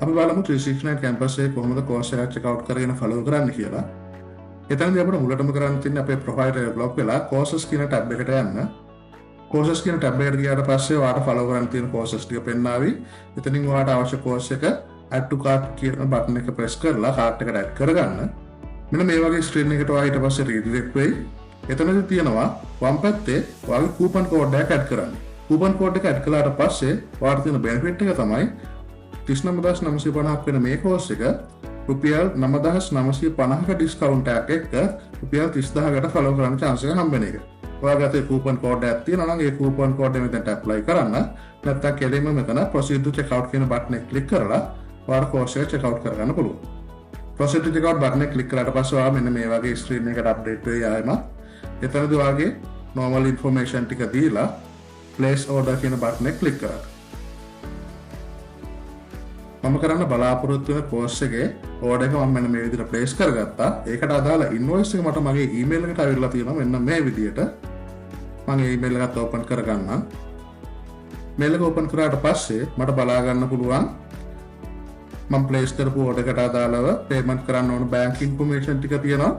අපි බලමු 369 කැම්පස් එකේ කොහොමද course එක check out කරගෙන follow කරන්න කියලා. එතනදී අපිට මුලටම කරන්න තියෙන්නේ අපේ profile එක block වෙලා courses කියන tab එකට යන්න. courses කියන tab එකට ගියාට පස්සේ ඔයාලට follow කරන්න තියෙන courses ටික පෙන්නාවි. එතනින් ඔයාලට අවශ්‍ය course එක add to cart කියන button එක press කරලා cart එකට add කරගන්න. මෙන්න මේ වගේ screen එකකට ඔයා ඊට පස්සේ redirect වෙයි. එතනදී තියෙනවා වම් පැත්තේ ඔයාගේ coupon code එක add කරන්න. coupon code එක add කළාට පස්සේ ඔයාලට තියෙන benefit එක තමයි 39950ක් වෙන මේ course එක රුපියල් 9950ක discount එකක් එක්ක රුපියල් 30000කට follow කරන්න chance එක හම්බ වෙන එක. ඔයාගේ coupon code එකක් තියෙනවා නම් ඒ coupon code එක මෙතනට apply කරන්න. නැත්නම් කෙලින්ම මෙතන proceed to checkout කියන button එක click කරලා ඔයාලා course එක check out කරගන්න පුළුවන්. proceed to checkout button එක click කරාට පස්සේ ඔයා මෙන්න මේ වගේ screen එකකට update වෙයි ආයෙම. එතනදී ඔයාගේ normal information ටික දීලා place order කියන button එක click කරන්න. මම කරන්න බලාපොරොත්තු වෙන course එකේ order එක මම මෙන්න මේ විදිහට place කරගත්තා. ඒකට අදාළ invoice එක මට මගේ email එකට අවිල්ලා තියෙනවා මෙන්න මේ විදිහට. මම ඒ email එකත් open කරගන්නම්. mail එක open කරාට පස්සේ මට බලා ගන්න පුළුවන් මම place කරපු order එකට අදාළව payment කරන්න ඕන bank information ටික තියෙනවා.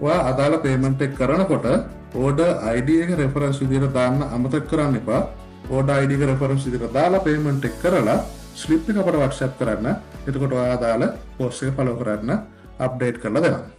ඔයා අදාළ payment එක කරනකොට order ID එක reference විදිහට දාන්න අමතක කරන්න එපා. order ID එක reference විදිහට දාලා payment එක කරලා slip එක අපට WhatsApp කරන්න. එතකොට ඔයා අදාළ course එක follow කරන්න update කරලා දෙනවා.